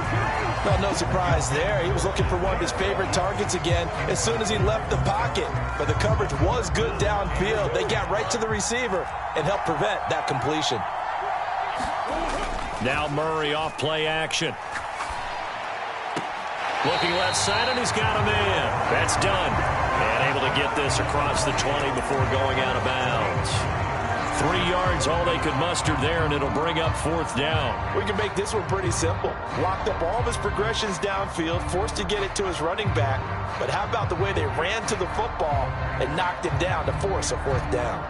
Well, no surprise there. He was looking for one of his favorite targets again as soon as he left the pocket. But the coverage was good downfield. They got right to the receiver and helped prevent that completion. Now Murray off play action. Looking left side, and he's got him in. That's done. And able to get this across the 20 before going out of bounds. 3 yards, all they could muster there, and it'll bring up 4th down. We can make this one pretty simple. Locked up all of his progressions downfield, forced to get it to his running back. But how about the way they ran to the football and knocked him down to force a 4th down?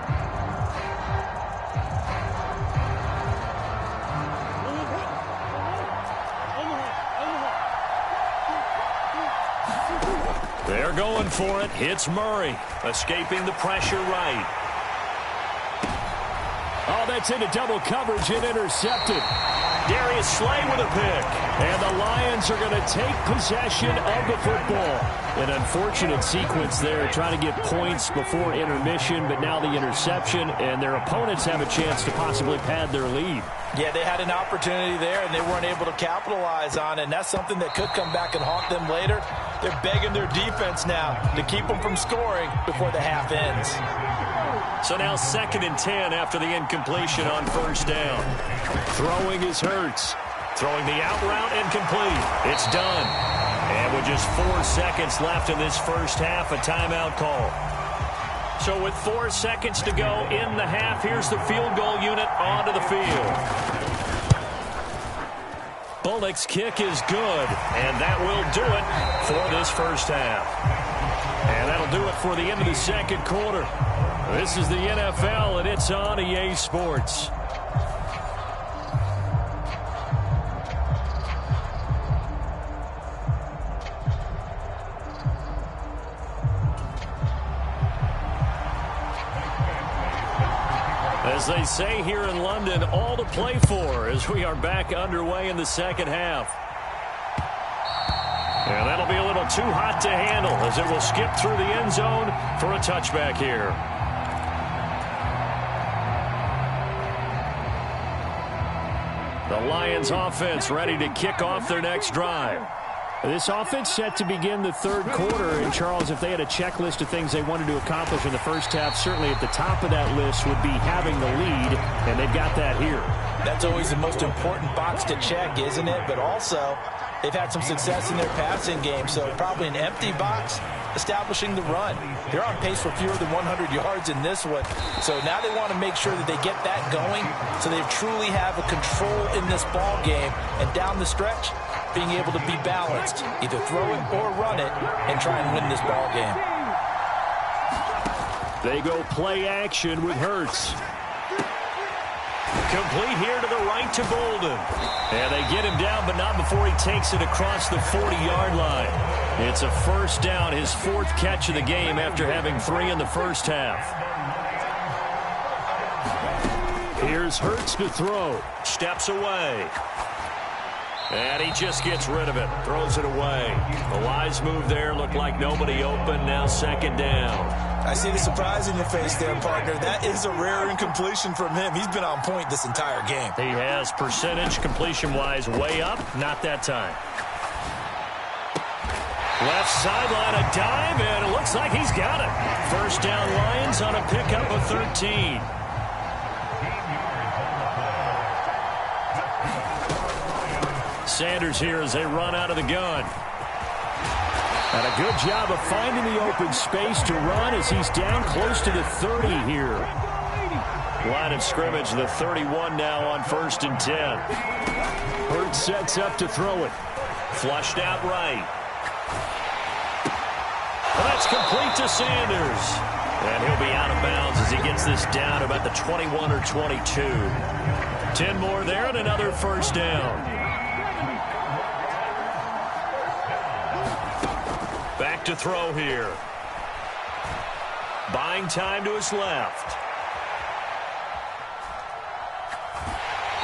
They're going for it. Hits Murray. Escaping the pressure right. Oh, that's into double coverage and intercepted. Darius Slay with a pick. And the Lions are going to take possession of the football. An unfortunate sequence there, trying to get points before intermission, but now the interception, and their opponents have a chance to possibly pad their lead. Yeah, they had an opportunity there, and they weren't able to capitalize on it, and that's something that could come back and haunt them later. They're begging their defense now to keep them from scoring before the half ends. So now 2nd and 10 after the incompletion on 1st down. Throwing is Hurts. Throwing the out route incomplete. It's done. And with just 4 seconds left in this first half, a timeout call. So with 4 seconds to go in the half, here's the field goal unit onto the field. Bullock's kick is good, and that will do it for this first half. And that'll do it for the end of the 2nd quarter. This is the NFL, and it's on EA Sports. As they say here in London, all to play for as we are back underway in the 2nd half. And that'll be a little too hot to handle as it will skip through the end zone for a touchback here. The Lions offense ready to kick off their next drive. This offense set to begin the 3rd quarter. And, Charles, if they had a checklist of things they wanted to accomplish in the first half, certainly at the top of that list would be having the lead, and they've got that here. That's always the most important box to check, isn't it? But also, they've had some success in their passing game, so probably an empty box establishing the run. They're on pace for fewer than 100 yards in this one. So now they want to make sure that they get that going so they truly have a control in this ball game. And down the stretch, being able to be balanced, either throw it or run it, and try and win this ball game. They go play action with Hurts. Complete here to the right to Golden. And they get him down, but not before he takes it across the 40-yard line. It's a 1st down, his 4th catch of the game after having 3 in the first half. Here's Hurts to throw. Steps away. And he just gets rid of it. Throws it away. The wise move there. Looked like nobody open. Now 2nd down. I see the surprise in your face there, partner. That is a rare incompletion from him. He's been on point this entire game. He has percentage completion-wise way up. Not that time. Left sideline, a dive, and it looks like he's got it. 1st down Lions on a pickup of 13. Sanders here as they run out of the gun. And a good job of finding the open space to run as he's down close to the 30 here. Line of scrimmage, the 31 now on 1st and 10. Hurts sets up to throw it. Flushed out right. Well, that's complete to Sanders. And he'll be out of bounds as he gets this down about the 21 or 22. 10 more there and another 1st down. Back to throw here. Buying time to his left.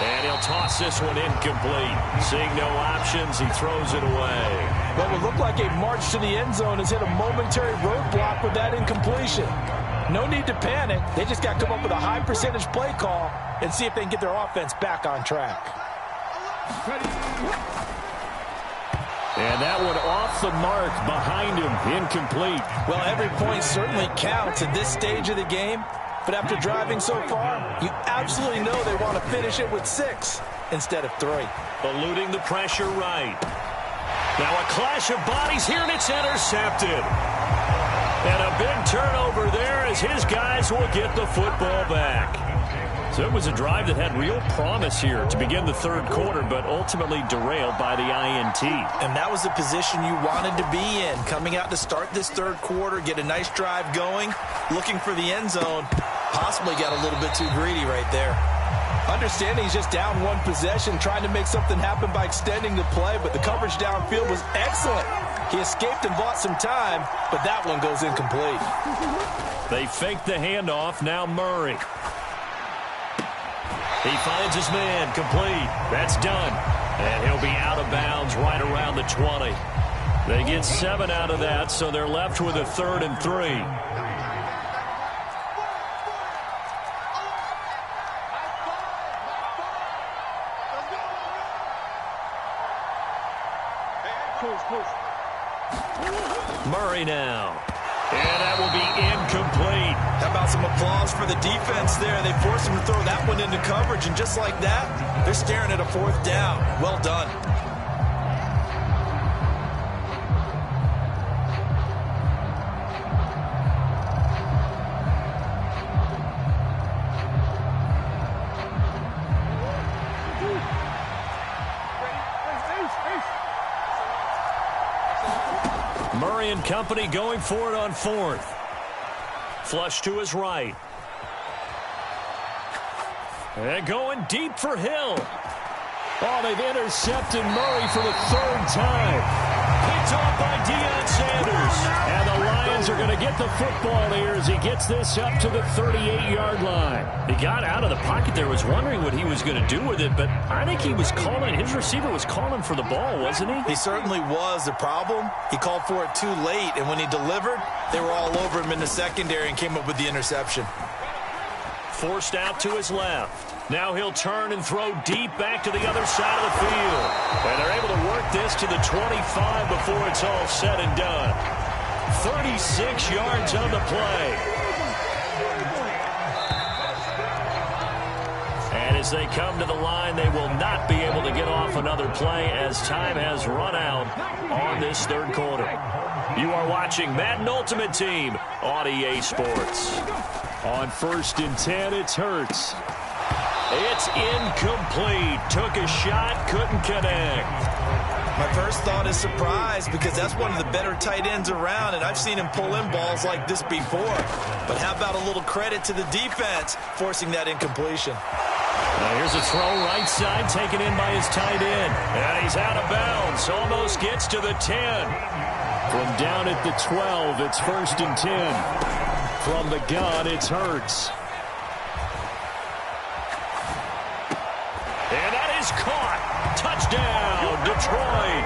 And he'll toss this one incomplete. Seeing no options, he throws it away. What would look like a march to the end zone has hit a momentary roadblock with that incompletion. No need to panic. They just got to come up with a high percentage play call and see if they can get their offense back on track. And that one off the mark behind him, incomplete. Well, every point certainly counts at this stage of the game. But after driving so far, you absolutely know they want to finish it with 6 instead of 3. Eluding the pressure right. Now a clash of bodies here, and it's intercepted. And a big turnover there as his guys will get the football back. So it was a drive that had real promise here to begin the third quarter, but ultimately derailed by the INT. And that was the position you wanted to be in, coming out to start this third quarter, get a nice drive going, looking for the end zone. Possibly got a little bit too greedy right there. Understanding he's just down one possession, trying to make something happen by extending the play, but the coverage downfield was excellent. He escaped and bought some time, but that one goes incomplete. They fake the handoff, now Murray. He finds his man, complete. That's done. And he'll be out of bounds right around the 20. They get 7 out of that, so they're left with a 3rd and 3. Murray now. And that will be incomplete. How about some applause for the defense there? They forced him to throw that one into coverage, and just like that, they're staring at a 4th down. Well done. Murray and company going for it on 4th. Flush to his right. And going deep for Hill. Oh, they've intercepted Murray for the 3rd time. Picked off by Deion Sanders. And the Lions are going to get the football here as he gets this up to the 38-yard line. He got out of the pocket there, was wondering what he was going to do with it, but I think he was calling, his receiver was calling for the ball, wasn't he? He certainly was. The problem, he called for it too late, and when he delivered, they were all over him in the secondary and came up with the interception. Forced out to his left. Now he'll turn and throw deep back to the other side of the field. And they're able to work this to the 25 before it's all said and done. 36 yards on the play. And as they come to the line, they will not be able to get off another play as time has run out on this third quarter. You are watching Madden Ultimate Team on EA Sports. On 1st and 10, it's Hurts. It's incomplete. Took a shot, couldn't connect. My first thought is surprise, because that's one of the better tight ends around, and I've seen him pull in balls like this before. But how about a little credit to the defense forcing that incompletion? Now here's a throw right side taken in by his tight end. And he's out of bounds. Almost gets to the 10. From down at the 12, it's 1st and 10. From the gun, it's Hurts. And that is caught. Touchdown, Detroit.